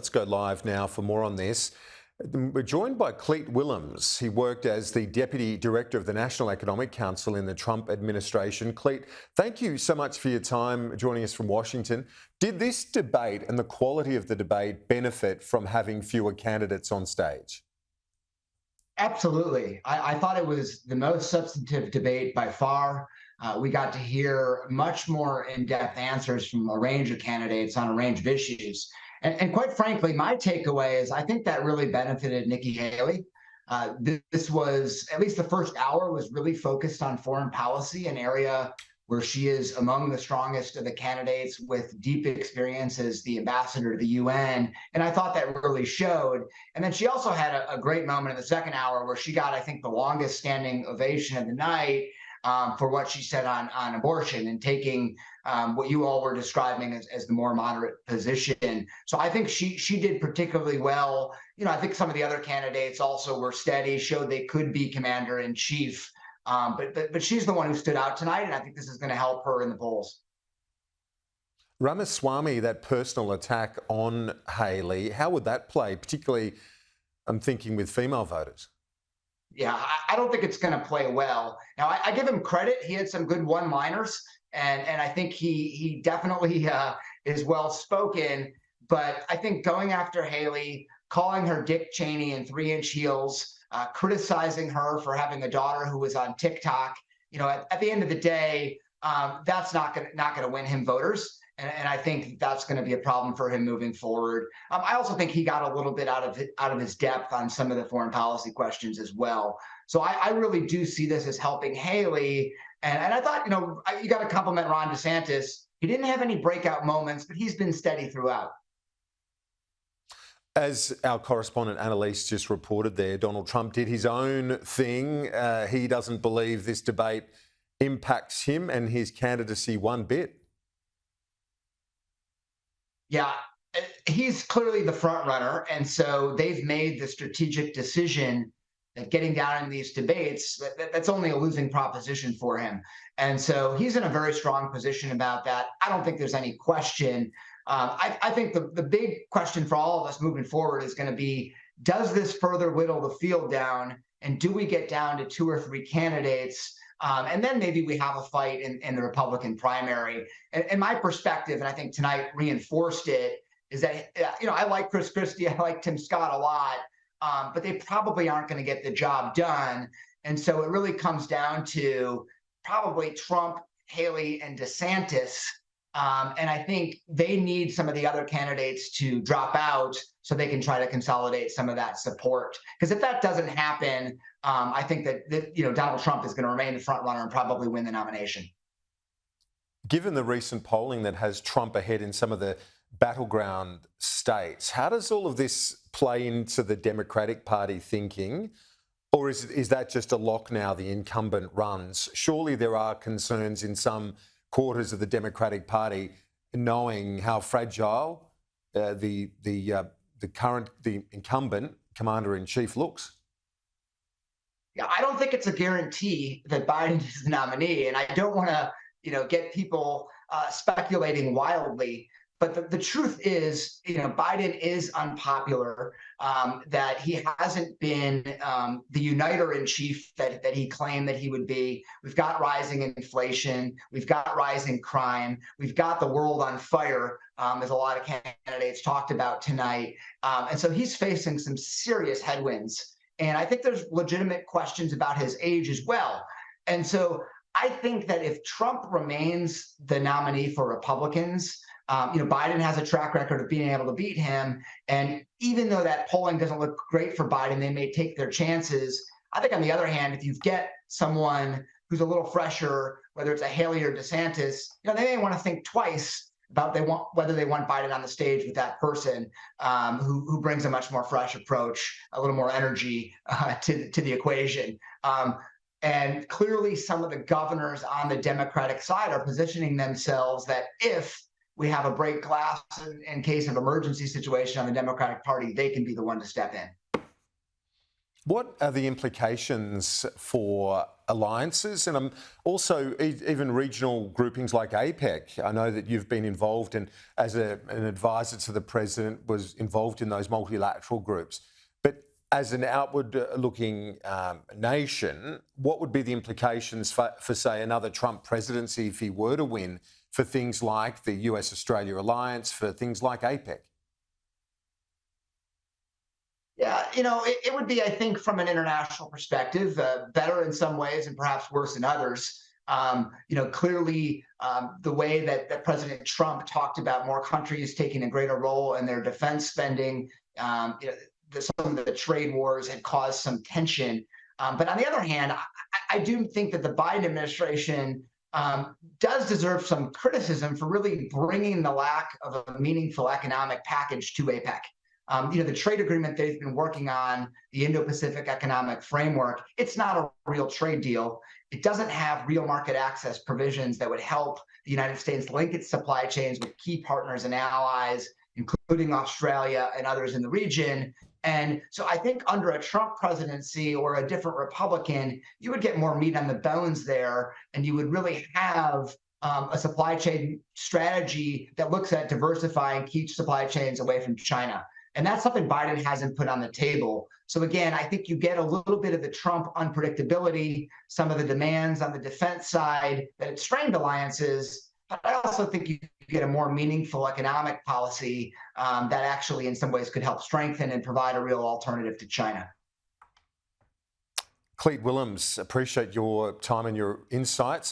Let's go live now for more on this. We're joined by Clete Williams. He worked as the Deputy Director of the National Economic Council in the Trump administration. Clete, thank you so much for your time joining us from Washington. Did this debate and the quality of the debate benefit from having fewer candidates on stage? Absolutely. I thought it was the most substantive debate by far. We got to hear much more in-depth answers from a range of candidates on a range of issues. And quite frankly, my takeaway is I think that really benefited Nikki Haley. This was, at least the first hour, was really focused on foreign policy, an area where she is among the strongest of the candidates with deep experience as the ambassador to the UN. And I thought that really showed. And then she also had a great moment in the second hour where she got, I think, the longest standing ovation of the night for what she said on abortion and taking what you all were describing as the more moderate position. So I think she did particularly well. You know, I think some of the other candidates also were steady, showed they could be commander in chief. But she's the one who stood out tonight, and I think this is going to help her in the polls. Ramaswamy, that personal attack on Haley, how would that play, particularly, I'm thinking, with female voters? Yeah, I don't think it's going to play well. Now, I give him credit. He had some good one-liners, and I think he definitely is well-spoken. But I think going after Haley, calling her Dick Cheney in 3-inch heels, criticizing her for having a daughter who was on TikTok, you know, at the end of the day, that's not going to win him voters. And I think that's going to be a problem for him moving forward. I also think he got a little bit out of his depth on some of the foreign policy questions as well. So I really do see this as helping Haley. And I thought, you know, you got to compliment Ron DeSantis. He didn't have any breakout moments, but he's been steady throughout. As our correspondent Annalise just reported there, Donald Trump did his own thing. He doesn't believe this debate impacts him and his candidacy one bit. Yeah, he's clearly the front runner. And so they've made the strategic decision that getting down in these debates, that's only a losing proposition for him. And so he's in a very strong position about that. I don't think there's any question. I think the big question for all of us moving forward is going to be, does this further whittle the field down? And do we get down to 2 or 3 candidates? And then maybe we have a fight in the Republican primary. And my perspective, and I think tonight reinforced it, is that, you know, I like Chris Christie, I like Tim Scott a lot, but they probably aren't going to get the job done. And so it really comes down to probably Trump, Haley, and DeSantis. And I think they need some of the other candidates to drop out so they can try to consolidate some of that support. Because if that doesn't happen, I think that you know, Donald Trump is going to remain the front runner and probably win the nomination. Given the recent polling that has Trump ahead in some of the battleground states, how does all of this play into the Democratic Party thinking? Or is that just a lock now, the incumbent runs? Surely there are concerns in some quarters of the Democratic Party, knowing how fragile the incumbent commander-in-chief looks. Yeah, I don't think it's a guarantee that Biden is the nominee, and I don't want to, you know, get people speculating wildly. But the truth is, you know, Biden is unpopular, that he hasn't been the uniter in chief that he claimed that he would be. We've got rising inflation. We've got rising crime. We've got the world on fire, as a lot of candidates talked about tonight. And so he's facing some serious headwinds. And I think there's legitimate questions about his age as well. And so I think that if Trump remains the nominee for Republicans, you know, Biden has a track record of being able to beat him. And even though that polling doesn't look great for Biden, they may take their chances. I think on the other hand, if you get someone who's a little fresher, whether it's a Haley or DeSantis, you know, they may want to think twice about whether they want Biden on the stage with that person who brings a much more fresh approach, a little more energy to the equation. And clearly some of the governors on the Democratic side are positioning themselves that if we have a break glass in case of emergency situation on the Democratic Party, they can be the one to step in. What are the implications for alliances, and also even regional groupings like APEC. I know that you've been involved in, as an advisor to the president, was involved in those multilateral groups. But as an outward-looking nation, what would be the implications for, say, another Trump presidency if he were to win, for things like the US-Australia alliance, for things like APEC? Yeah, it would be, I think, from an international perspective, better in some ways and perhaps worse in others. Clearly, the way that President Trump talked about more countries taking a greater role in their defense spending, some of the trade wars had caused some tension. But on the other hand, I do think that the Biden administration does deserve some criticism for really bringing the lack of a meaningful economic package to APEC. The trade agreement they've been working on, the Indo-Pacific Economic Framework, it's not a real trade deal. It doesn't have real market access provisions that would help the United States link its supply chains with key partners and allies, including Australia and others in the region. And so I think under a Trump presidency or a different Republican, you would get more meat on the bones there, and you would really have a supply chain strategy that looks at diversifying key supply chains away from China. And that's something Biden hasn't put on the table. So again, I think you get a little bit of the Trump unpredictability, some of the demands on the defense side that it strained alliances. But I also think you get a more meaningful economic policy that actually in some ways could help strengthen and provide a real alternative to China. Clete Williams, appreciate your time and your insights.